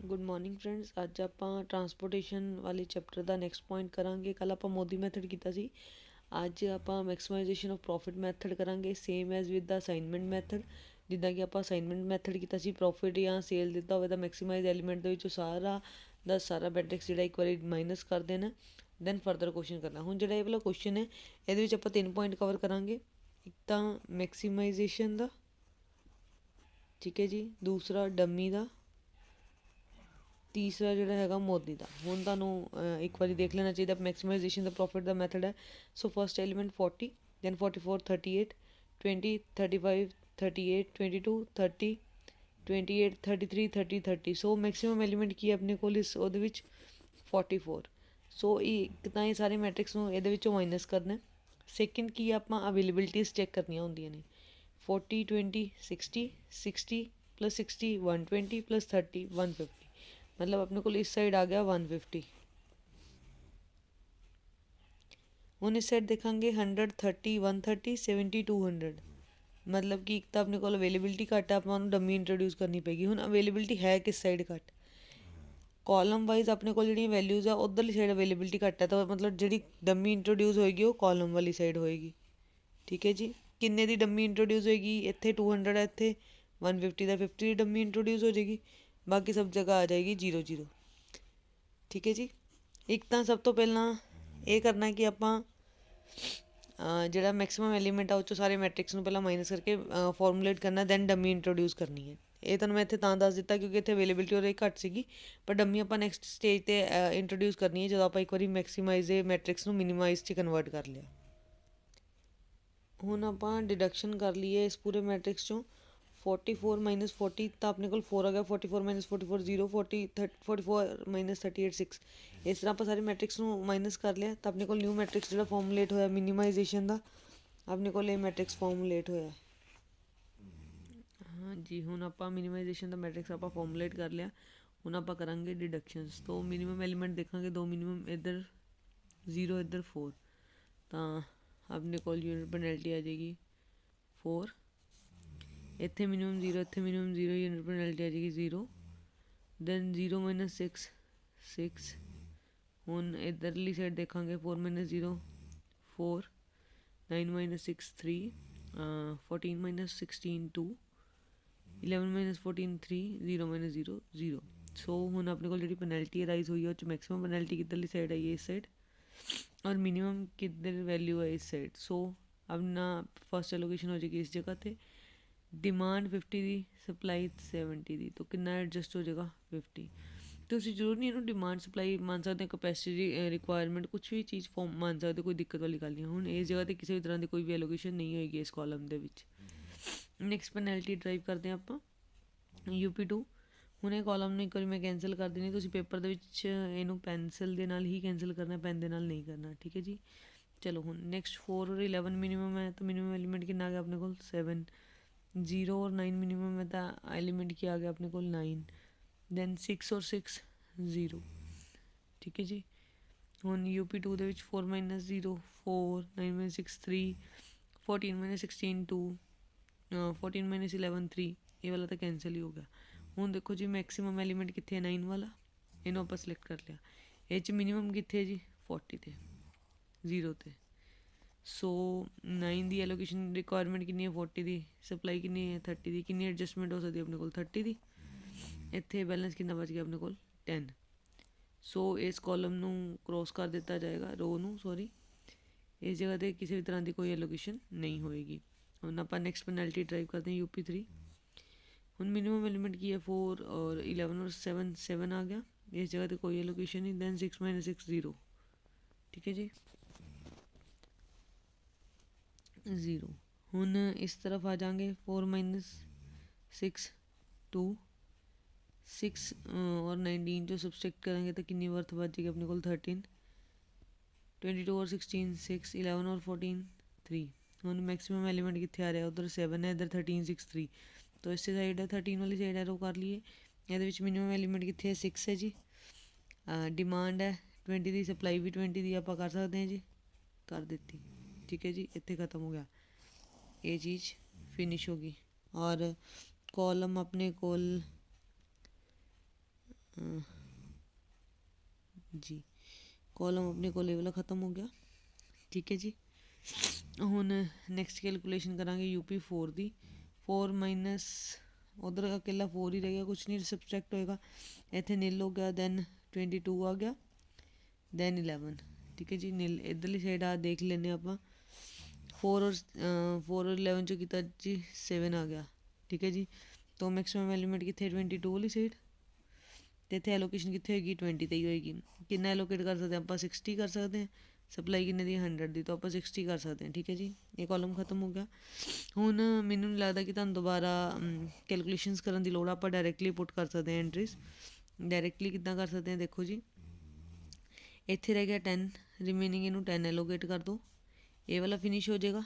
Good morning friends. ਅੱਜ ਆਪਾਂ transportation ਵਾਲੇ ਚੈਪਟਰ ਦਾ ਨੈਕਸਟ ਪੁਆਇੰਟ ਕਰਾਂਗੇ। ਕੱਲ੍ਹ ਆਪਾਂ ਮੋਦੀ ਮੈਥਡ ਕੀਤਾ ਸੀ। ਅੱਜ ਆਪਾਂ ਮੈਕਸਿਮਾਈਜੇਸ਼ਨ ਆਫ ਪ੍ਰੋਫਿਟ ਮੈਥਡ ਕਰਾਂਗੇ, same as with the assignment method. ਜਿੱਦਾਂ ਕਿ ਆਪਾਂ ਅਸਾਈਨਮੈਂਟ ਮੈਥਡ ਕੀਤਾ ਸੀ, ਪ੍ਰੋਫਿਟ ਜਾਂ ਸੇਲ ਦਿੱਤਾ ਹੋਵੇ ਤਾਂ ਮੈਕਸੀਮਾਈਜ਼ ਐਲੀਮੈਂਟ ਦੇ ਵਿੱਚੋਂ ਸਾਰਾ ਦਾ ਸਾਰਾ ਮੈਟ੍ਰਿਕਸ ਜਿਹੜਾ ਇੱਕ ਵਾਰੀ ਮਾਈਨਸ ਕਰ ਦੇਣਾ, ਦੈਨ ਫਰਦਰ ਕੁਐਸਚਨ ਕਰਨਾ। ਹੁਣ ਜਿਹੜਾ ਇਹ ਵਾਲਾ ਕੁਐਸਚਨ ਹੈ, ਇਹਦੇ ਵਿੱਚ ਆਪਾਂ 3 ਪੁਆਇੰਟ ਕਵਰ ਕਰਾਂਗੇ। ਇੱਕ ਤਾਂ ਮੈਕਸੀਮਾਈਜੇਸ਼ਨ ਦਾ, ਠੀਕ ਹੈ ਜੀ, ਦੂਸਰਾ ਡੰਮੀ ਦਾ, ਤੀਸਰਾ ਜਿਹੜਾ ਹੈਗਾ ਮੋਦੀ ਦਾ। ਹੁਣ ਤੁਹਾਨੂੰ ਇੱਕ ਵਾਰੀ ਦੇਖ ਲੈਣਾ ਚਾਹੀਦਾ ਮੈਕਸਿਮਾਈਜੇਸ਼ਨ ਦਾ ਪ੍ਰੋਫਿਟ ਦਾ ਮੈਥਡ ਹੈ। So first element 40, then 44, 38, 20, 35, 38, 22, 30, 28, 33, 30, 30। ਸੋ ਮੈਕਸਿਮਮ ਐਲੀਮੈਂਟ ਕੀ ਹੈ ਆਪਣੇ ਕੋਲ ਇਸ ਉਹਦੇ ਵਿੱਚ 44। ਸੋ ਇੱਕ ਤਾਂ ਇਹ ਸਾਰੇ ਮੈਟ੍ਰਿਕਸ ਨੂੰ ਇਹਦੇ ਵਿੱਚੋਂ ਮਾਈਨਸ ਕਰਨਾ। ਸੈਕਿੰਡ ਕੀ ਆਪਾਂ ਅਵੇਲੇਬਿਲਿਟੀਜ਼ ਚੈੱਕ ਕਰਨੀਆਂ ਹੁੰਦੀਆਂ ਨੇ। 40, 20, 60, 60 ਪਲੱਸ 60 120 ਪਲੱਸ 30 150। मतलब अपने को इस साइड आ गया 150। ਹੁਣ ਇਸ ਸਾਈਡ ਦੇਖਾਂਗੇ 100 30 130 70 200। ਮਤਲਬ ਕਿ ਇੱਕ ਤਾਂ ਆਪਣੇ ਕੋਲ ਅਵੇਲੇਬਿਲਿਟੀ ਘੱਟ ਆ, ਆਪਾਂ ਉਹਨੂੰ ਡੰਮੀ ਇੰਟਰੋਡਿਊਸ ਕਰਨੀ ਪਏਗੀ। ਹੁਣ ਅਵੇਲੇਬਿਲਿਟੀ ਹੈ ਕਿਸ ਸਾਈਡ ਘੱਟ, ਕਾਲਮ ਵਾਈਜ਼ ਆਪਣੇ ਕੋਲ ਜਿਹੜੀਆਂ ਵੈਲਿਊਜ਼ ਆ ਉੱਧਰਲੀ ਸਾਈਡ ਅਵੇਲੇਬਿਲਿਟੀ ਘੱਟ ਹੈ, ਤਾਂ ਮਤਲਬ ਜਿਹੜੀ ਡੰਮੀ ਇੰਟਰੋਡਿਊਸ ਹੋਏਗੀ ਉਹ ਕਾਲਮ ਵਾਲੀ ਸਾਈਡ ਹੋਏਗੀ। ਠੀਕ ਹੈ ਜੀ। ਕਿੰਨੇ ਦੀ ਡੰਮੀ ਇੰਟਰੋਡਿਊਸ ਹੋਏਗੀ, ਇੱਥੇ 200 ਹੈ, ਇੱਥੇ 150 ਦਾ 50 ਦੀ ਡੰਮੀ ਇੰਟਰੋਡਿਊਸ ਹੋ ਜਾਏਗੀ, ਬਾਕੀ ਸਭ ਜਗ੍ਹਾ ਆ ਜਾਏਗੀ 0 0। ਠੀਕ ਹੈ ਜੀ। ਇੱਕ ਤਾਂ ਸਭ ਤੋਂ ਪਹਿਲਾਂ ਇਹ ਕਰਨਾ ਕਿ ਆਪਾਂ ਜਿਹੜਾ ਮੈਕਸਿਮਮ ਐਲੀਮੈਂਟ ਆ ਉਹ 'ਚੋਂ ਸਾਰੇ ਮੈਟ੍ਰਿਕਸ ਨੂੰ ਪਹਿਲਾਂ ਮਾਈਨਸ ਕਰਕੇ ਫਾਰਮੂਲੇਟ ਕਰਨਾ, ਦੈਨ ਡੰਮੀ ਇੰਟਰੋਡਿਊਸ ਕਰਨੀ ਹੈ। ਇਹ ਤੁਹਾਨੂੰ ਮੈਂ ਇੱਥੇ ਤਾਂ ਦੱਸ ਦਿੱਤਾ ਕਿਉਂਕਿ ਇੱਥੇ ਅਵੇਲੇਬਿਲਿਟੀ ਉਹਦੇ ਘੱਟ ਸੀਗੀ, ਪਰ ਡੰਮੀ ਆਪਾਂ ਨੈਕਸਟ ਸਟੇਜ 'ਤੇ ਇੰਟਰੋਡਿਊਸ ਕਰਨੀ ਹੈ ਜਦੋਂ ਆਪਾਂ ਇੱਕ ਵਾਰੀ ਮੈਕਸੀਮਾਈਜ਼ ਦੇ ਮੈਟ੍ਰਿਕਸ ਨੂੰ ਮਿਨੀਮਾਈਜ਼ 'ਚ ਕਨਵਰਟ ਕਰ ਲਿਆ। ਹੁਣ ਆਪਾਂ ਡਿਡਕਸ਼ਨ ਕਰ ਲਈਏ ਇਸ ਪੂਰੇ ਮੈਟ੍ਰਿਕਸ 'ਚੋਂ। 44 ਮਾਈਨਸ 40 ਤਾਂ ਆਪਣੇ ਕੋਲ 4 ਆ ਗਿਆ। 44 ਮਾਈਨਸ 44 0, 44 ਮਾਈਨਸ 38 6। ਇਸ ਤਰ੍ਹਾਂ ਆਪਾਂ ਸਾਰੇ ਮੈਟ੍ਰਿਕਸ ਨੂੰ ਮਾਈਨਸ ਕਰ ਲਿਆ ਤਾਂ ਆਪਣੇ ਕੋਲ ਨਿਊ ਮੈਟ੍ਰਿਕਸ ਜਿਹੜਾ ਫਾਰਮੂਲੇਟ ਹੋਇਆ ਮਿਨੀਮਾਈਜੇਸ਼ਨ ਦਾ, ਆਪਣੇ ਕੋਲ ਇਹ ਮੈਟ੍ਰਿਕਸ ਫਾਰਮੂਲੇਟ ਹੋਇਆ। ਹਾਂਜੀ, ਹੁਣ ਆਪਾਂ ਮਿਨੀਮਾਈਜੇਸ਼ਨ ਦਾ ਮੈਟ੍ਰਿਕਸ ਆਪਾਂ ਫਾਰਮੂਲੇਟ ਕਰ ਲਿਆ। ਹੁਣ ਆਪਾਂ ਕਰਾਂਗੇ ਡਿਡਕਸ਼ਨਸ। ਤੋਂ ਮਿਨੀਮਮ ਐਲੀਮੈਂਟ ਦੇਖਾਂਗੇ, 2 ਮਿਨੀਮਮ ਇੱਧਰ 0 ਇੱਧਰ 4, ਤਾਂ ਆਪਣੇ ਕੋਲ ਯੂਨਿਟ ਪੈਨਲਟੀ ਆ ਜਾਏਗੀ 4। ਇੱਥੇ ਮਿਨੀਮਮ 0, ਇੱਥੇ ਮਿਨੀਮਮ 0, ਯੂਨਿਟ ਪੈਨਲਟੀ ਆ ਜਾਏਗੀ 0। Then 0 minus 6 6। ਹੁਣ ਇੱਧਰਲੀ ਸਾਈਡ ਦੇਖਾਂਗੇ 4 minus 0 4, 9 minus 6 3, 14 minus 16 2, 11 minus 14 3, 0 minus 0 0। So ਹੁਣ ਆਪਣੇ ਕੋਲ ਜਿਹੜੀ ਪੈਨਲਟੀ ਰਾਈਜ਼ ਹੋਈ ਹੈ ਉਹ 'ਚ ਮੈਕਸਿਮਮ ਪੈਨਲਟੀ ਕਿੱਧਰਲੀ ਸਾਈਡ ਆਈ ਹੈ, ਇਸ ਸਾਈਡ, ਔਰ ਮਿਨੀਮਮ ਕਿੱਧਰ ਵੈਲਿਊ ਹੈ, ਇਸ ਸਾਈਡ। ਸੋ ਆਪਣਾ ਫਸਟ ਐਲੋਕੇਸ਼ਨ ਹੋ ਜਾਏਗੀ ਇਸ ਜਗ੍ਹਾ 'ਤੇ। ਡਿਮਾਂਡ 50 ਦੀ, ਸਪਲਾਈ 70 ਦੀ, ਤਾਂ ਕਿੰਨਾ ਐਡਜਸਟ ਹੋ ਜਾਏਗਾ 50। ਤੁਸੀਂ ਜ਼ਰੂਰ ਨਹੀਂ ਇਹਨੂੰ ਡਿਮਾਂਡ ਸਪਲਾਈ ਮੰਨ ਸਕਦੇ, ਕਪੈਸਿਟੀ ਰਿਕੁਆਇਰਮੈਂਟ ਕੁਛ ਵੀ ਚੀਜ਼ ਫੋਮ ਮੰਨ ਸਕਦੇ, ਕੋਈ ਦਿੱਕਤ ਵਾਲੀ ਗੱਲ ਨਹੀਂ। ਹੁਣ ਇਸ ਜਗ੍ਹਾ 'ਤੇ ਕਿਸੇ ਵੀ ਤਰ੍ਹਾਂ ਦੀ ਕੋਈ ਵੀ ਐਲੋਕੇਸ਼ਨ ਨਹੀਂ ਹੋਏਗੀ ਇਸ ਕਾਲਮ ਦੇ ਵਿੱਚ। ਨੈਕਸਟ ਪੈਨਲਟੀ ਡਰਾਈਵ ਕਰਦੇ ਹਾਂ ਆਪਾਂ UP2। ਹੁਣ ਇਹ ਕਾਲਮ ਨੂੰ ਇੱਕ ਵਾਰੀ ਮੈਂ ਕੈਂਸਲ ਕਰ ਦੇਣੀ, ਤੁਸੀਂ ਪੇਪਰ ਦੇ ਵਿੱਚ ਇਹਨੂੰ ਪੈਨਸਿਲ ਦੇ ਨਾਲ ਹੀ ਕੈਂਸਲ ਕਰਨਾ, ਪੈਨ ਦੇ ਨਾਲ ਨਹੀਂ ਕਰਨਾ। ਠੀਕ ਹੈ ਜੀ। ਚਲੋ ਹੁਣ ਨੈਕਸਟ 4 ਔਰ 11 ਮਿਨੀਮਮ ਹੈ, ਤਾਂ ਮਿਨੀਮਮ ਐਲੀਮੈਂਟ ਕਿੰਨਾ ਆ ਗਿਆ ਆਪਣੇ ਕੋਲ 7। 0 और 9 मिनिमम है, तो एलिमेंट क्या आ गया अपने को 9। दैन 6 और 6 0। ठीक है जी। ਹੁਣ UP2 ਦੇ ਵਿੱਚ 4 ਮਾਈਨਸ 0 4, 9 ਮਾਈਨਸ 6 3, 14 ਮਾਈਨਸ 16 2, 14 ਮਾਈਨਸ 11 3। ਇਹ ਵਾਲਾ ਤਾਂ ਕੈਂਸਲ ਹੀ ਹੋ ਗਿਆ। ਹੁਣ ਦੇਖੋ ਜੀ ਮੈਕਸਿਮਮ ਐਲੀਮੈਂਟ ਕਿੱਥੇ ਹੈ, 9 ਵਾਲਾ, ਇਹਨੂੰ ਆਪਾਂ ਸਿਲੈਕਟ ਕਰ ਲਿਆ। ਇਹ 'ਚ ਮਿਨੀਮਮ ਕਿੱਥੇ ਹੈ ਜੀ 40 ਤੇ, 0 ਤੇ। ਸੋ 9 ਦੀ ਐਲੋਕੇਸ਼ਨ ਰਿਕੁਆਇਰਮੈਂਟ ਕਿੰਨੀ ਹੈ 40 ਦੀ, ਸਪਲਾਈ ਕਿੰਨੀ ਹੈ 30 ਦੀ। ਕਿੰਨੀ ਐਡਜਸਟਮੈਂਟ ਹੋ ਸਕਦੀ ਆਪਣੇ ਕੋਲ 30 ਦੀ। ਇੱਥੇ ਬੈਲੈਂਸ ਕਿੰਨਾ ਬਚ ਗਿਆ ਆਪਣੇ ਕੋਲ 10। ਸੋ ਇਸ ਕਾਲਮ ਨੂੰ ਕ੍ਰੋਸ ਕਰ ਦਿੱਤਾ ਜਾਏਗਾ, ਰੋ ਨੂੰ ਸੌਰੀ। ਇਸ ਜਗ੍ਹਾ 'ਤੇ ਕਿਸੇ ਵੀ ਤਰ੍ਹਾਂ ਦੀ ਕੋਈ ਐਲੋਕੇਸ਼ਨ ਨਹੀਂ ਹੋਏਗੀ। ਹੁਣ ਆਪਾਂ ਨੈਕਸਟ ਪੈਨਲਟੀ ਡਰਾਈਵ ਕਰਦੇ ਹਾਂ UP3। ਹੁਣ ਮਿਨੀਮਮ ਐਲੀਮੈਂਟ ਕੀ ਹੈ 4 ਔਰ 11 ਔਰ 7 7 ਆ ਗਿਆ। ਇਸ ਜਗ੍ਹਾ 'ਤੇ ਕੋਈ ਐਲੋਕੇਸ਼ਨ ਨਹੀਂ। Then 6 minus 6 0। ਠੀਕ ਹੈ ਜੀ, 0। ਹੁਣ ਇਸ ਤਰਫ ਆ ਜਾਵਾਂਗੇ 4 ਮਾਈਨਸ 6 2, 6 और 19 जो सब्सट्रैक्ट करेंगे तो कितनी वर्थ बचेगी अपने को 13। 22 और 16 6, 11 और 14 3। ਹੁਣ ਮੈਕਸਿਮਮ ਐਲੀਮੈਂਟ ਕਿੱਥੇ ਆ ਰਿਹਾ, ਉਧਰ 7 ਹੈ, ਇੱਧਰ 13 6 3। ਤਾਂ ਇਸੇ ਸਾਈਡ ਹੈ 13 ਵਾਲੀ ਸਾਈਡ ਐਰੋ ਕਰ ਲਈਏ। ਇਹਦੇ ਵਿੱਚ ਮਿਨੀਮਮ ਐਲੀਮੈਂਟ ਕਿੱਥੇ ਹੈ 6 ਹੈ ਜੀ। ਡਿਮਾਂਡ ਹੈ 20 ਦੀ, ਸਪਲਾਈ ਵੀ 20 ਦੀ ਆਪਾਂ ਕਰ ਸਕਦੇ ਹਾਂ ਜੀ, ਕਰ ਦਿੱਤੀ। ਠੀਕ ਹੈ ਜੀ, ਇੱਥੇ ख़त्म हो गया, ਇਹ ਚੀਜ਼ ਫਿਨਿਸ਼ ਹੋ ਗਈ। ਔਰ ਕਾਲਮ ਆਪਣੇ ਕੋਲ जी कॉलम अपने को लेवल ख़त्म हो गया। ठीक है जी, ਹੁਣ ਨੈਕਸਟ ਕੈਲਕੂਲੇਸ਼ਨ ਕਰਾਂਗੇ ਯੂਪੀ 4 ਦੀ। 4 ਮਾਈਨਸ ਉਧਰ ਅਕੇਲਾ 4 ਹੀ ਰਹਿ ਗਿਆ, ਕੁਛ ਨਹੀਂ ਸਬਸਟ੍ਰੈਕਟ ਹੋਏਗਾ। ਇੱਥੇ ਨਿਲ ਹੋ ਗਿਆ, ਦੈਨ 22 ਆ ਗਿਆ, ਦੈਨ 11। ਠੀਕ ਹੈ ਜੀ, ਨਿਲ ਇੱਧਰਲੀ ਸਾਈਡ ਆ ਦੇਖ ਲੈਂਦੇ ਆਪਾਂ। 4 ਔਰ 11 ਚੋਂ ਕੀਤਾ ਜੀ 7 ਆ ਗਿਆ। ਠੀਕ ਹੈ ਜੀ, ਤਾਂ ਮੈਕਸਿਮਮ ਐਲੀਮੈਂਟ ਕਿੱਥੇ 22 ਵਾਲੀ ਸਾਈਡ, ਅਤੇ ਇੱਥੇ ਐਲੋਕੇਸ਼ਨ ਕਿੱਥੇ ਹੋਏਗੀ 20 'ਤੇ ਹੀ ਹੋਏਗੀ। ਕਿੰਨਾ ਐਲੋਕੇਟ ਕਰ ਸਕਦੇ ਆਪਾਂ 60 ਕਰ ਸਕਦੇ ਹਾਂ। ਸਪਲਾਈ ਕਿੰਨੇ ਦੀ 100 ਦੀ, ਤਾਂ ਆਪਾਂ 60 ਕਰ ਸਕਦੇ ਹਾਂ। ਠੀਕ ਹੈ ਜੀ, ਇਹ ਕਾਲਮ ਖਤਮ ਹੋ ਗਿਆ। ਹੁਣ ਮੈਨੂੰ ਨਹੀਂ ਲੱਗਦਾ ਕਿ ਤੁਹਾਨੂੰ ਦੁਬਾਰਾ ਕੈਲਕੂਲੇਸ਼ਨਸ ਕਰਨ ਦੀ ਲੋੜ ਆ, ਆਪਾਂ ਡਾਇਰੈਕਟਲੀ ਪੁੱਟ ਕਰ ਸਕਦੇ ਹਾਂ ਐਂਟਰੀਜ਼। ਡਾਇਰੈਕਟਲੀ ਕਿੱਦਾਂ ਕਰ ਸਕਦੇ ਹਾਂ, ਦੇਖੋ ਜੀ ਇੱਥੇ ਰਹਿ ਗਿਆ 10, ਰਿਮੇਨਿੰਗ ਇਹਨੂੰ 10 ਐਲੋਕੇਟ ਕਰ ਦਿਓ, ਇਹ ਵਾਲਾ ਫਿਨਿਸ਼ ਹੋ ਜਾਏਗਾ।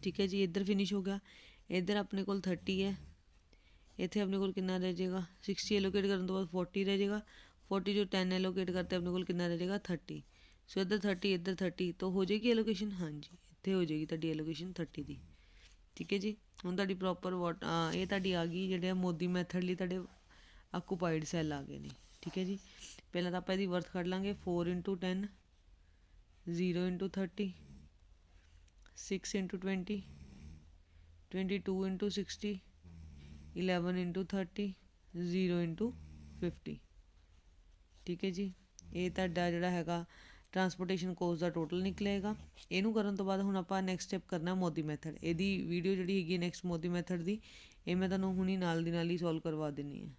ਠੀਕ ਹੈ ਜੀ, ਇੱਧਰ ਫਿਨਿਸ਼ ਹੋ ਗਿਆ। ਇੱਧਰ ਆਪਣੇ ਕੋਲ 30 ਹੈ, ਇੱਥੇ ਆਪਣੇ ਕੋਲ ਕਿੰਨਾ ਰਹਿ ਜਾਏਗਾ 60 ਐਲੋਕੇਟ ਕਰਨ ਤੋਂ ਬਾਅਦ 40 ਰਹਿ ਜਾਏਗਾ। 40 ਜੋ 10 ਐਲੋਕੇਟ ਕਰਤੇ ਆਪਣੇ ਕੋਲ ਕਿੰਨਾ ਰਹਿ ਜਾਏਗਾ 30। ਸੋ ਇੱਧਰ 30 ਇੱਧਰ 30, ਤਾਂ ਹੋ ਜਾਏਗੀ ਐਲੋਕੇਸ਼ਨ। ਹਾਂਜੀ, ਇੱਥੇ ਹੋ ਜਾਏਗੀ ਤੁਹਾਡੀ ਐਲੋਕੇਸ਼ਨ 30 ਦੀ। ਠੀਕ ਹੈ ਜੀ, ਹੁਣ ਤੁਹਾਡੀ ਪ੍ਰੋਪਰ ਇਹ ਤੁਹਾਡੀ ਆ ਗਈ ਜਿਹੜੇ ਮੋਦੀ ਮੈਥਡ ਲਈ ਤੁਹਾਡੇ ਆਕੂਪਾਈਡ ਸੈੱਲ ਆ ਗਏ ਨੇ। ਠੀਕ ਹੈ ਜੀ, ਪਹਿਲਾਂ ਤਾਂ ਆਪਾਂ ਇਹਦੀ ਵਰਥ ਕੱਢ ਲਾਂਗੇ। 4 × 10, 0 × 30, 6 × 20, 22 × 60, 11 × 30, 0 × 50। ਠੀਕ ਹੈ ਜੀ, ਇਹ ਤੁਹਾਡਾ ਜਿਹੜਾ ਹੈਗਾ ਟਰਾਂਸਪੋਰਟੇਸ਼ਨ ਕੋਸਟ ਦਾ ਟੋਟਲ ਨਿਕਲੇਗਾ। ਇਹਨੂੰ ਕਰਨ ਤੋਂ ਬਾਅਦ ਹੁਣ ਆਪਾਂ ਨੈਕਸਟ ਸਟੈਪ ਕਰਨਾ ਮੋਦੀ ਮੈਥਡ। ਇਹਦੀ ਵੀਡੀਓ ਜਿਹੜੀ ਹੈਗੀ ਨੈਕਸਟ ਮੋਦੀ ਮੈਥਡ ਦੀ, ਇਹ ਮੈਂ ਤੁਹਾਨੂੰ ਹੁਣੀ ਨਾਲ ਦੀ ਨਾਲ ਹੀ ਸੋਲਵ ਕਰਵਾ ਦਿੰਦੀ ਹਾਂ।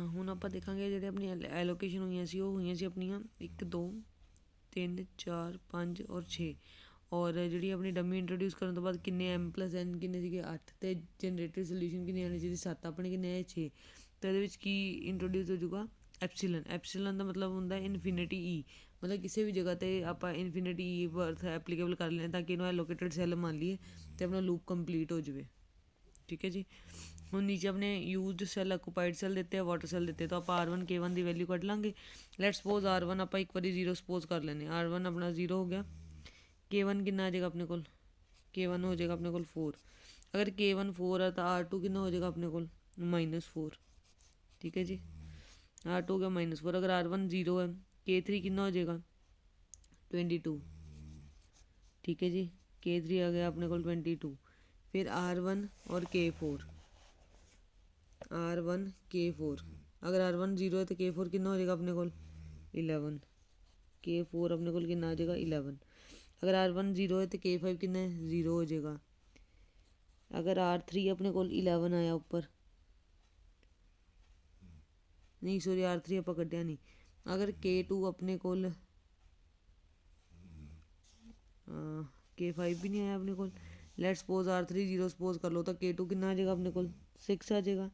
ਹੁਣ ਆਪਾਂ ਦੇਖਾਂਗੇ ਜਿਹੜੇ ਆਪਣੀ ਐਲੋਕੇਸ਼ਨ ਹੋਈਆਂ ਸੀ, ਉਹ ਹੋਈਆਂ ਸੀ ਆਪਣੀਆਂ 1 2 3 4 5 ਔਰ 6। ਔਰ ਜਿਹੜੀ ਆਪਣੀ ਡੰਮੀ ਇੰਟਰੋਡਿਊਸ ਕਰਨ ਤੋਂ ਬਾਅਦ ਕਿੰਨੇ M+N ਕਿੰਨੇ ਸੀਗੇ 8, ਅਤੇ ਜਨਰੇਟਿਵ ਸੋਲਿਊਸ਼ਨ ਕਿੰਨੇ ਆਣੇ ਚਾਹੀਦੇ 7, ਆਪਣੇ ਕਿੰਨੇ ਆਏ 6। ਅਤੇ ਇਹਦੇ ਵਿੱਚ ਕੀ ਇੰਟਰੋਡਿਊਸ ਹੋ ਜਾਊਗਾ ਐਪਸੀਲਨ। ਐਪਸੀਲਨ ਦਾ ਮਤਲਬ ਹੁੰਦਾ ਇਨਫਿਨਿਟੀ ਈ, ਮਤਲਬ ਕਿਸੇ ਵੀ ਜਗ੍ਹਾ 'ਤੇ ਆਪਾਂ ਇਨਫਿਨਿਟੀ ਈ ਵਰਥ ਐਪਲੀਕੇਬਲ ਕਰ ਲੈਂਦੇ ਤਾਂ ਕਿ ਇਹਨੂੰ ਐਲੋਕੇਟਡ ਸੈੱਲ ਮੰਨ ਲਈਏ ਅਤੇ ਆਪਣਾ ਲੂਪ ਕੰਪਲੀਟ ਹੋ ਜਾਵੇ। ਠੀਕ ਹੈ ਜੀ, ਹੁਣ ਨੀਚੇ ਆਪਣੇ ਯੂਜ਼ਡ ਸੈੱਲ ਆਕੂਪਾਈਡ ਸੈੱਲ ਦਿੱਤੇ ਆ, ਵਾਟਰ ਸੈੱਲ ਦਿੱਤੇ, ਤਾਂ ਆਪਾਂ R1 K1 ਦੀ ਵੈਲਿਊ ਕੱਢ ਲਾਂਗੇ। ਲੈਟ ਸਪੋਜ਼ R1 ਆਪਾਂ ਇੱਕ ਵਾਰੀ 0 ਸਪੋਜ਼ ਕਰ ਲੈਂਦੇ ਹਾਂ। R1 ਆਪਣਾ 0 ਹੋ ਗਿਆ। K1 ਕਿੰਨਾ ਆ ਜਾਏਗਾ ਆਪਣੇ ਕੋਲ, K1 ਹੋ ਜਾਏਗਾ ਆਪਣੇ ਕੋਲ 4। ਅਗਰ K1 4 ਹੈ ਤਾਂ R2 ਕਿੰਨਾ ਹੋ ਜਾਏਗਾ ਆਪਣੇ ਕੋਲ -4। ਠੀਕ ਹੈ ਜੀ, R2 ਹੋ ਗਿਆ -4। ਅਗਰ R1 0 ਹੈ, K3 ਕਿੰਨਾ ਹੋ ਜਾਏਗਾ 22। ਠੀਕ ਹੈ ਜੀ, K3 ਆ ਗਿਆ ਆਪਣੇ ਕੋਲ 22। ਫਿਰ R1 और K4, R1 K4। ਅਗਰ R1 0 ਹੈ ਤਾਂ K4 ਕਿੰਨਾ ਹੋ ਜਾਏਗਾ ਆਪਣੇ ਕੋਲ 11। K4 ਆਪਣੇ ਕੋਲ ਕਿੰਨਾ ਆ ਜਾਏਗਾ 11। ਅਗਰ R1 0 ਹੈ ਤਾਂ K5 ਕਿੰਨਾ ਹੈ 0 ਹੋ ਜਾਏਗਾ। ਅਗਰ R3 ਆਪਣੇ ਕੋਲ 11 ਆਇਆ ਉੱਪਰ, ਨਹੀਂ ਸੋਰੀ R3 ਆਪਾਂ ਕੱਢਿਆ ਨਹੀਂ। ਅਗਰ K2 ਆਪਣੇ ਕੋਲ K5 ਵੀ ਨਹੀਂ ਆਇਆ ਆਪਣੇ ਕੋਲ। ਲੈਟ ਸਪੋਜ਼ R3 0 ਸਪੋਜ਼ ਕਰ ਲਓ ਤਾਂ K2 ਕਿੰਨਾ ਆ ਜਾਏਗਾ ਆਪਣੇ ਕੋਲ 6 ਆ ਜਾਏਗਾ।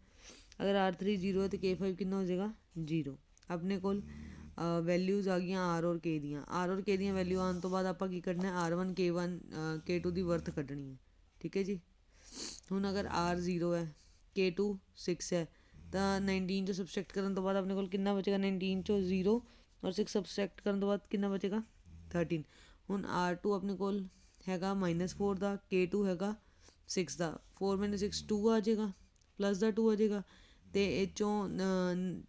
ਅਗਰ R3 0 ਹੈ ਤਾਂ K5 ਕਿੰਨਾ ਹੋ ਜਾਏਗਾ 0। ਆਪਣੇ ਕੋਲ ਵੈਲਿਊਜ਼ ਆ ਗਈਆਂ R ਔਰ K ਦੀਆਂ। R ਔਰ K ਦੀਆਂ ਵੈਲਿਊ ਆਉਣ ਤੋਂ ਬਾਅਦ ਆਪਾਂ ਕੀ ਕੱਢਣਾ R1 K1 K2 ਦੀ ਵਰਥ ਕੱਢਣੀ ਹੈ। ਠੀਕ ਹੈ ਜੀ, ਹੁਣ ਅਗਰ R 0 ਹੈ, K2 6 ਹੈ, ਤਾਂ 19 ਚੋਂ ਸਬਸਟ੍ਰੈਕਟ ਕਰਨ ਤੋਂ ਬਾਅਦ ਆਪਣੇ ਕੋਲ ਕਿੰਨਾ ਬਚੇਗਾ 19 ਚੋਂ 0 ਔਰ 6 ਸਬਸਟ੍ਰੈਕਟ ਕਰਨ ਤੋਂ ਬਾਅਦ ਕਿੰਨਾ ਬਚੇਗਾ 13। ਹੁਣ R2 ਆਪਣੇ ਕੋਲ ਹੈਗਾ -4 ਦਾ, K2 ਹੈਗਾ 6 ਦਾ। 4 - 6 2 ਆ ਜਾਏਗਾ, ਪਲੱਸ ਦਾ 2 ਆ ਜਾਏਗਾ, ਅਤੇ ਇਹ 'ਚੋਂ 9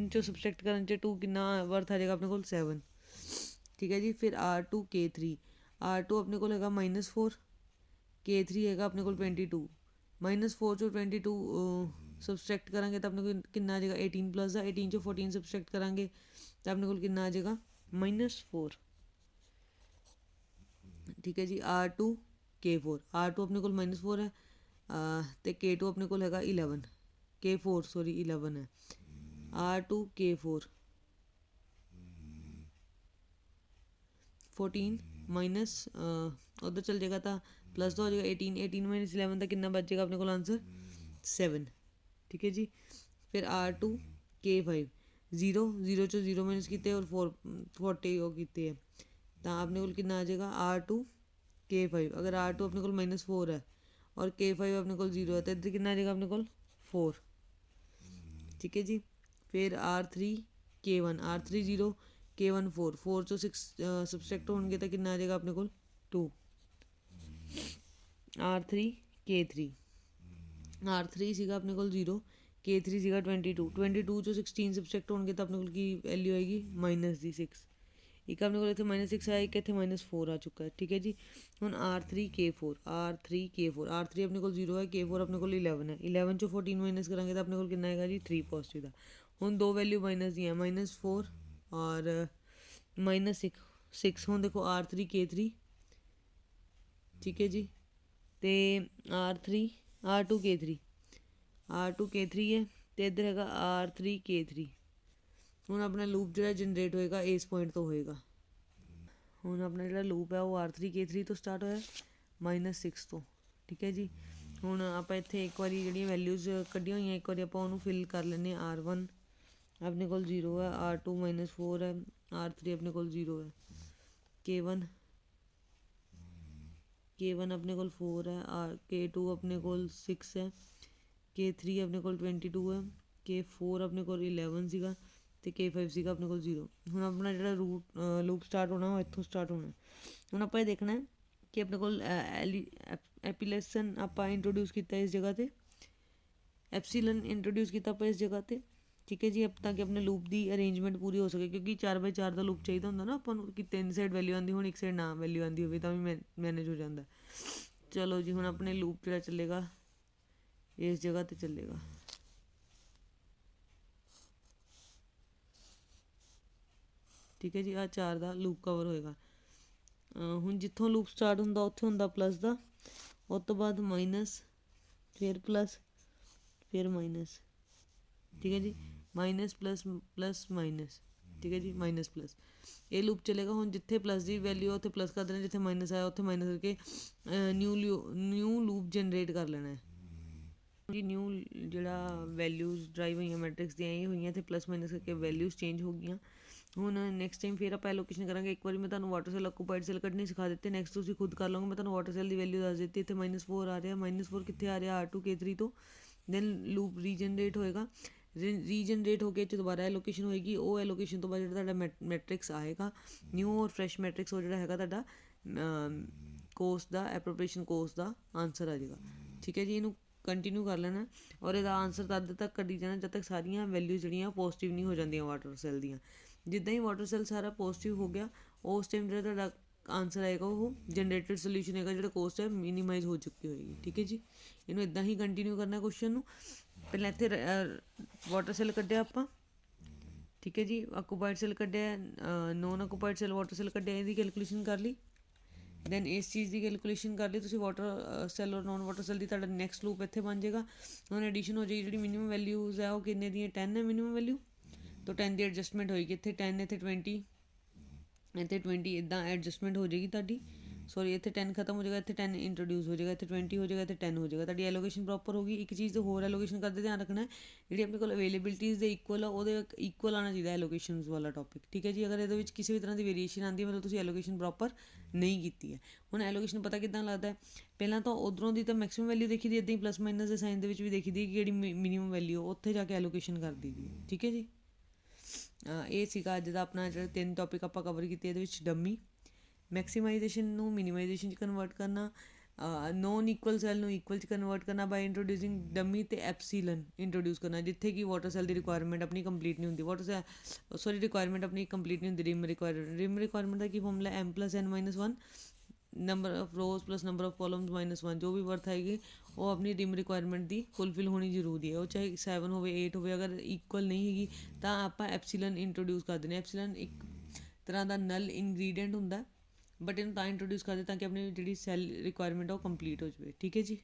ਚੋਂ ਸਬਸਟ੍ਰੈਕਟ ਕਰਨ 'ਚ 2 ਕਿੰਨਾ ਵਰਥ ਆ ਜਾਏਗਾ ਆਪਣੇ ਕੋਲ 7। ਠੀਕ ਹੈ ਜੀ, ਫਿਰ R2 K3। R2 ਆਪਣੇ ਕੋਲ ਹੈਗਾ -4, K3 ਹੈਗਾ ਆਪਣੇ ਕੋਲ 22। -4 ਚੋਂ 22 ਸਬਸਟ੍ਰੈਕਟ ਕਰਾਂਗੇ ਤਾਂ ਆਪਣੇ ਕੋਲ ਕਿੰਨਾ ਆ ਜਾਏਗਾ 18 ਪਲੱਸ ਦਾ। 18 ਚੋਂ 14 ਸਬਸਟ੍ਰੈਕਟ ਕਰਾਂਗੇ ਤਾਂ ਆਪਣੇ ਕੋਲ ਕਿੰਨਾ ਆ ਜਾਏਗਾ -4। ਠੀਕ ਹੈ ਜੀ, R2 K4। R2 ਆਪਣੇ ਕੋਲ -4 ਹੈ, ਅਤੇ K2 ਆਪਣੇ ਕੋਲ ਹੈਗਾ 11, K4 ਸੋਰੀ 11 ਹੈ। R2 K4 14 ਮਾਈਨਸ ਉੱਧਰ ਚੱਲ ਜਾਏਗਾ ਤਾਂ ਪਲੱਸ ਦਾ ਹੋ ਜਾਏਗਾ 18। 18 - 11 ਦਾ ਕਿੰਨਾ ਬਚ ਜਾਏਗਾ ਆਪਣੇ ਕੋਲ ਆਂਸਰ 7। ਠੀਕ ਹੈ ਜੀ, ਫਿਰ R2 K5 0 ਚੋਂ 0 ਮਾਈਨਸ ਕੀਤੇ ਔਰ 40 ਉਹ ਕੀਤੇ ਹੈ, ਤਾਂ ਆਪਣੇ ਕੋਲ ਕਿੰਨਾ ਆ ਜਾਏਗਾ R2 K5। ਅਗਰ R2 ਆਪਣੇ ਕੋਲ -4 ਹੈ ਔਰ K5 ਆਪਣੇ ਕੋਲ 0 ਹੈ, ਤਾਂ ਇੱਧਰ ਕਿੰਨਾ ਆ ਜਾਏਗਾ ਆਪਣੇ ਕੋਲ 4। ਠੀਕ ਹੈ ਜੀ, ਫਿਰ R3 K1। R3 0, K1 4। 4 ਚੋਂ 6 ਸਬਸਟ੍ਰੈਕਟ ਹੋਣਗੇ ਤਾਂ ਕਿੰਨਾ ਆ ਜਾਏਗਾ ਆਪਣੇ ਕੋਲ 2। R3 K3 R3 ਸੀਗਾ ਆਪਣੇ ਕੋਲ 0, K3 ਸੀਗਾ 22, 22 ਚੋਂ 16 ਸਬਸਟ੍ਰੈਕਟ ਹੋਣਗੇ ਤਾਂ ਆਪਣੇ ਕੋਲ ਕੀ ਵੈਲਿਊ ਆਏਗੀ ਮਾਈਨਸ ਦੀ 6। ਇੱਕ ਆਪਣੇ ਕੋਲ ਇੱਥੇ -6 ਆਇਆ, ਇੱਕ ਇੱਥੇ -4 ਆ ਚੁੱਕਾ ਹੈ, ਠੀਕ ਹੈ ਜੀ। ਹੁਣ R3 K4 R3 ਆਪਣੇ ਕੋਲ 0 ਹੈ, K4 ਆਪਣੇ ਕੋਲ 11 ਹੈ, 11 ਚੋਂ 14 ਮਾਈਨਸ ਕਰਾਂਗੇ ਤਾਂ ਆਪਣੇ ਕੋਲ ਕਿੰਨਾ ਆਏਗਾ ਜੀ 3 ਪੋਜ਼ੀਟਿਵ ਦਾ। ਹੁਣ ਦੋ ਵੈਲਿਊ ਮਾਈਨਸ ਦੀਆਂ -4 ਔਰ -6। ਹੁਣ ਦੇਖੋ R3 K3, ਠੀਕ ਹੈ ਜੀ, ਅਤੇ R2 K3 ਹੈ, ਅਤੇ ਇੱਧਰ ਹੈਗਾ R3 K3। ਹੁਣ ਆਪਣਾ ਲੂਪ ਜਿਹੜਾ ਜਨਰੇਟ ਹੋਏਗਾ ਇਸ ਪੁਆਇੰਟ ਤੋਂ ਹੋਏਗਾ। ਹੁਣ ਆਪਣਾ ਜਿਹੜਾ ਲੂਪ ਹੈ ਉਹ R3 K3 ਤੋਂ ਸਟਾਰਟ ਹੋਇਆ -6 ਤੋਂ, ਠੀਕ ਹੈ ਜੀ। ਹੁਣ ਆਪਾਂ ਇੱਥੇ ਇੱਕ ਵਾਰੀ ਜਿਹੜੀਆਂ ਵੈਲਿਊਜ਼ ਕੱਢੀਆਂ ਹੋਈਆਂ ਇੱਕ ਵਾਰੀ ਆਪਾਂ ਉਹਨੂੰ ਫਿਲ ਕਰ ਲੈਂਦੇ ਹਾਂ। R1 ਆਪਣੇ ਕੋਲ 0 ਹੈ, R2 -4 ਹੈ, R3 ਆਪਣੇ ਕੋਲ 0 ਹੈ, K1 ਆਪਣੇ ਕੋਲ 4 ਹੈ, K2 ਆਪਣੇ ਕੋਲ 6 ਹੈ, K3 ਆਪਣੇ ਕੋਲ 22 ਹੈ, K4 ਆਪਣੇ ਕੋਲ 11 ਸੀਗਾ, ਅਤੇ K5 ਸੀਗਾ ਆਪਣੇ ਕੋਲ 0। ਹੁਣ ਆਪਣਾ ਜਿਹੜਾ ਲੂਪ ਸਟਾਰਟ ਹੋਣਾ ਉਹ ਇੱਥੋਂ ਸਟਾਰਟ ਹੋਣਾ। ਹੁਣ ਆਪਾਂ ਇਹ ਦੇਖਣਾ ਕਿ ਆਪਣੇ ਕੋਲ ਐਪੀਲੇਸ਼ਨ ਆਪਾਂ ਇੰਟਰੋਡਿਊਸ ਕੀਤਾ ਇਸ ਜਗ੍ਹਾ 'ਤੇ, ਐਪਸੀਲਨ ਇੰਟਰੋਡਿਊਸ ਕੀਤਾ ਆਪਾਂ ਇਸ ਜਗ੍ਹਾ 'ਤੇ, ਠੀਕ ਹੈ ਜੀ, ਤਾਂ ਕਿ ਆਪਣੇ ਲੂਪ ਦੀ ਅਰੇਂਜਮੈਂਟ ਪੂਰੀ ਹੋ ਸਕੇ, ਕਿਉਂਕਿ 4x4 ਦਾ ਲੂਪ ਚਾਹੀਦਾ ਹੁੰਦਾ ਨਾ ਆਪਾਂ ਨੂੰ ਕਿ 3 ਸਾਈਡ ਵੈਲਿਊ ਆਉਂਦੀ, ਹੁਣ ਇੱਕ ਸਾਈਡ ਨਾ ਵੈਲਿਊ ਆਉਂਦੀ ਹੋਵੇ ਤਾਂ ਵੀ ਮੈਨੇਜ ਹੋ ਜਾਂਦਾ। ਚਲੋ ਜੀ, ਹੁਣ ਆਪਣੇ ਲੂਪ ਜਿਹੜਾ ਚੱਲੇਗਾ ਇਸ ਜਗ੍ਹਾ 'ਤੇ ਚੱਲੇਗਾ, ਠੀਕ ਹੈ ਜੀ। ਆਹ 4 ਦਾ ਲੂਪ ਕਵਰ ਹੋਏਗਾ। ਹੁਣ ਜਿੱਥੋਂ ਲੂਪ ਸਟਾਰਟ ਹੁੰਦਾ ਉੱਥੇ ਹੁੰਦਾ ਪਲੱਸ ਦਾ, ਉਸ ਤੋਂ ਬਾਅਦ ਮਾਈਨਸ, ਫਿਰ ਪਲੱਸ, ਫਿਰ ਮਾਈਨਸ, ਠੀਕ ਹੈ ਜੀ, ਮਾਈਨਸ ਪਲੱਸ ਮਾਈਨਸ, ਠੀਕ ਹੈ ਜੀ, ਮਾਈਨਸ ਪਲੱਸ, ਇਹ ਲੂਪ ਚੱਲੇਗਾ। ਹੁਣ ਜਿੱਥੇ ਪਲੱਸ ਦੀ ਵੈਲਿਊ ਉੱਥੇ ਪਲੱਸ ਕਰ ਦੇਣਾ, ਜਿੱਥੇ ਮਾਈਨਸ ਆਇਆ ਉੱਥੇ ਮਾਈਨਸ ਕਰਕੇ ਨਿਊ ਲੂਪ ਜਨਰੇਟ ਕਰ ਲੈਣਾ ਹੈ ਜੀ। ਨਿਊ ਜਿਹੜਾ ਵੈਲਿਊਜ਼ ਡਰਾਈਵ ਹੋਈਆਂ ਮੈਟ੍ਰਿਕਸ ਦੀਆਂ ਇਹ ਹੋਈਆਂ, ਅਤੇ ਪਲੱਸ ਮਾਈਨਸ ਕਰਕੇ ਵੈਲਿਊਜ਼ ਚੇਂਜ ਹੋ ਗਈਆਂ। ਹੁਣ ਨੈਕਸਟ ਟਾਈਮ ਫਿਰ ਆਪਾਂ ਐਲੋਕੇਸ਼ਨ ਕਰਾਂਗੇ। ਇੱਕ ਵਾਰੀ ਮੈਂ ਤੁਹਾਨੂੰ ਵਾਟਰ ਸੈਲ ਆਕੂਪਾਈਡ ਸੈਲ ਕੱਢਣੇ ਸਿਖਾ ਦਿੱਤੇ, ਨੈਕਸਟ ਤੁਸੀਂ ਖੁਦ ਕਰ ਲਓਗੇ। ਮੈਂ ਤੁਹਾਨੂੰ ਵਾਟਰ ਸੈਲ ਦੀ ਵੈਲਿਊ ਦੱਸ ਦਿੱਤੀ, ਇੱਥੇ -4 ਆ ਰਿਹਾ, -4 ਕਿੱਥੇ ਆ ਰਿਹਾ R2 K3 ਤੋਂ। ਦੈਨ ਲੂਪ ਰੀਜਨਰੇਟ ਹੋਏਗਾ, ਰੀਜਨਰੇਟ ਹੋ ਕੇ ਚ ਦੁਬਾਰਾ ਐਲੋਕੇਸ਼ਨ ਹੋਏਗੀ। ਉਹ ਐਲੋਕੇਸ਼ਨ ਤੋਂ ਬਾਅਦ ਜਿਹੜਾ ਤੁਹਾਡਾ ਮੈਟ੍ਰਿਕਸ ਆਏਗਾ ਨਿਊ ਔਰ ਫਰੈਸ਼ ਮੈਟ੍ਰਿਕਸ, ਉਹ ਜਿਹੜਾ ਹੈਗਾ ਤੁਹਾਡਾ ਕੋਰਸ ਦਾ ਐਪਰੋਪ੍ਰੀਏਸ਼ਨ ਕੋਰਸ ਦਾ ਆਨਸਰ ਆ ਜਾਏਗਾ, ਠੀਕ ਹੈ ਜੀ। ਇਹਨੂੰ ਕੰਟੀਨਿਊ ਕਰ ਲੈਣਾ ਔਰ ਇਹਦਾ ਆਨਸਰ ਤਦ ਤੱਕ ਕੱਢੀ ਜਾਣਾ ਜਦ ਤੱਕ ਸਾਰੀਆਂ ਵੈਲਿਊ ਜਿਹੜੀਆਂ ਪੋਜ਼ੀਟਿਵ ਨਹੀਂ ਹੋ ਜਾਂਦੀਆਂ ਵਾਟਰ ਸੈਲ ਦੀਆਂ। ਜਿੱਦਾਂ ਹੀ ਵਾਟਰ ਸੈਲ ਸਾਰਾ ਪੋਜ਼ੀਟਿਵ ਹੋ ਗਿਆ ਉਸ ਟਾਈਮ ਜਿਹੜਾ ਤੁਹਾਡਾ ਆਨਸਰ ਆਏਗਾ ਉਹ ਜਨਰੇਟਡ ਸੋਲਿਊਸ਼ਨ ਹੈਗਾ, ਜਿਹੜਾ ਕੋਸਟ ਹੈ ਮਿਨੀਮਾਈਜ਼ ਹੋ ਚੁੱਕੀ ਹੋਏਗੀ, ਠੀਕ ਹੈ ਜੀ। ਇਹਨੂੰ ਇੱਦਾਂ ਹੀ ਕੰਟੀਨਿਊ ਕਰਨਾ ਕੁਐਸਚਨ ਨੂੰ। ਪਹਿਲਾਂ ਇੱਥੇ ਵਾਟਰ ਸੈਲ ਕੱਢਿਆ ਆਪਾਂ, ਠੀਕ ਹੈ ਜੀ, ਆਕੂਪਾਈਡ ਸੈਲ ਕੱਢਿਆ, non occupied cell water cell ਕੱਢਿਆ, ਇਹਦੀ ਕੈਲਕੂਲੇਸ਼ਨ ਕਰ ਲਈ। ਦੈਨ ਇਸ ਚੀਜ਼ ਦੀ ਕੈਲਕੂਲੇਸ਼ਨ ਕਰ ਲਈ ਤੁਸੀਂ ਵਾਟਰ ਸੈਲ ਔਰ ਨੋਨ ਵਾਟਰ ਸੈਲ ਦੀ, ਤੁਹਾਡਾ ਨੈਕਸਟ ਲੂਪ ਇੱਥੇ ਬਣ ਜਾਏਗਾ। ਹੁਣ ਐਡੀਸ਼ਨ ਹੋ ਜਾਏਗੀ, ਜਿਹੜੀ ਮਿਨੀਮਮ ਵੈਲਿਊਜ਼ ਹੈ ਉਹ ਕਿੰਨੇ ਦੀਆਂ 10 ਹੈ ਮਿਨੀਮਮ ਵੈਲਿਊ, ਤਾਂ 10 ਦੀ ਐਡਜਸਟਮੈਂਟ ਹੋਏਗੀ, ਇੱਥੇ 10 ਇੱਥੇ 20 ਇੱਥੇ 20, ਇੱਦਾਂ ਐਡਜਸਟਮੈਂਟ ਹੋ ਜਾਏਗੀ ਤੁਹਾਡੀ। ਸੌਰੀ, ਇੱਥੇ 10 ਖਤਮ ਹੋ ਜਾਏਗਾ, ਇੱਥੇ 10 ਇੰਟਰੋਡਿਊਸ ਹੋ ਜਾਏਗਾ, ਇੱਥੇ 20 ਹੋ ਜਾਏਗਾ, ਇੱਥੇ 10 ਹੋ ਜਾਏਗਾ, ਤੁਹਾਡੀ ਐਲੋਕੇਸ਼ਨ ਪ੍ਰੋਪਰ ਹੋਗੀ। ਇੱਕ ਚੀਜ਼ ਹੋਰ ਐਲੋਕੇਸ਼ਨ ਕਰਦੇ ਧਿਆਨ ਰੱਖਣਾ, ਜਿਹੜੀ ਆਪਣੇ ਕੋਲ ਅਵੇਲੇਬਿਲਿਟੀਜ਼ ਦੇ ਇਕੁਅਲ ਆ ਉਹਦੇ ਇਕੁਅਲ ਆਉਣਾ ਚਾਹੀਦਾ ਐਲੋਕੇਸ਼ਨ ਵਾਲਾ ਟੋਪਿਕ, ਠੀਕ ਹੈ ਜੀ। ਅਗਰ ਇਹਦੇ ਵਿੱਚ ਕਿਸੇ ਵੀ ਤਰ੍ਹਾਂ ਦੀ ਵੇਰੀਏਸ਼ਨ ਆਉਂਦੀ ਹੈ ਮਤਲਬ ਤੁਸੀਂ ਐਲੋਕੇਸ਼ਨ ਪ੍ਰੋਪਰ ਨਹੀਂ ਕੀਤੀ ਹੈ। ਹੁਣ ਐਲੋਕੇਸ਼ਨ ਪਤਾ ਕਿੱਦਾਂ ਲੱਗਦਾ, ਪਹਿਲਾਂ ਤਾਂ ਉੱਧਰੋਂ ਦੀ ਤਾਂ ਮੈਕਸਿਮਮ ਵੈਲਿਊ ਦੇਖੀ ਦੀ, ਇੱਦਾਂ ਹੀ ਪਲੱਸ ਮਾਈਨਸ ਦੇ ਸਾਈਨ ਦੇ ਵਿੱਚ ਵੀ ਦੇਖੀ ਦੀ ਕਿ ਜਿਹੜੀ ਮਿਨੀਮਮ ਵੈਲਿਊ ਉੱਥੇ ਜਾ ਕੇ ਐਲੋਕੇਸ਼ਨ ਕਰ ਦੀ ਦੀ, ਠੀਕ ਹੈ ਜੀ। ਇਹ ਸੀਗਾ ਅੱਜ ਦਾ ਆਪਣਾ ਜਿਹੜਾ 3 ਟੋਪਿਕ ਆਪਾਂ ਕਵਰ ਕੀਤੇ। ਇਹਦੇ ਵਿੱਚ ਡੰਮੀ, ਮੈਕਸੀਮਾਈਜੇਸ਼ਨ ਨੂੰ ਮਿਨੀਮਾਈਜੇਸ਼ਨ 'ਚ ਕਨਵਰਟ ਕਰਨਾ, ਨੋਨ ਇਕੁਅਲ ਸੈੱਲ ਨੂੰ ਇਕੁਅਲ 'ਚ ਕਨਵਰਟ ਕਰਨਾ ਬਾਈ ਇੰਟਰੋਡਿਊਸਿੰਗ ਡੰਮੀ, ਅਤੇ ਐਪਸੀਲਨ ਇੰਟਰੋਡਿਊਸ ਕਰਨਾ ਜਿੱਥੇ ਕਿ ਵਾਟਰ ਸੈੱਲ ਦੀ ਰਿਕੁਆਇਰਮੈਂਟ ਆਪਣੀ ਕੰਪਲੀਟ ਨਹੀਂ ਹੁੰਦੀ। ਰਿਕੁਆਇਰਮੈਂਟ ਆਪਣੀ ਕੰਪਲੀਟ ਨਹੀਂ ਹੁੰਦੀ। ਰਿਮ ਰਿਕੁਆਇਰਮੈਂਟ ਦਾ ਕੀ formula, m+n-1 number of rows plus number of columns -1, ਜੋ ਵੀ ਵਰਥ ਆਏਗੀ ਉਹ ਆਪਣੀ ਰਿਮ ਰਿਕੁਆਇਰਮੈਂਟ ਦੀ ਫੁੱਲਫਿਲ ਹੋਣੀ ਜ਼ਰੂਰੀ ਹੈ। ਉਹ ਚਾਹੇ 7 ਹੋਵੇ 8 ਹੋਵੇ, ਅਗਰ ਇਕੁਅਲ ਨਹੀਂ ਹੈਗੀ ਤਾਂ ਆਪਾਂ ਐਪਸੀਲਨ ਇੰਟਰੋਡਿਊਸ ਕਰ ਦਿੰਦੇ। ਐਪਸੀਲਨ ਇੱਕ ਤਰ੍ਹਾਂ ਦਾ ਨਲ ਇਨਗਰੀਡੀਐਂਟ ਹੁੰਦਾ, ਬਟ ਇਹਨੂੰ ਤਾਂ ਇੰਟਰੋਡਿਊਸ ਕਰਦੇ ਤਾਂ ਕਿ ਆਪਣੀ ਜਿਹੜੀ ਸੈੱਲ ਰਿਕੁਆਇਰਮੈਂਟ ਆ ਉਹ ਕੰਪਲੀਟ ਹੋ ਜਾਵੇ, ਠੀਕ ਹੈ ਜੀ।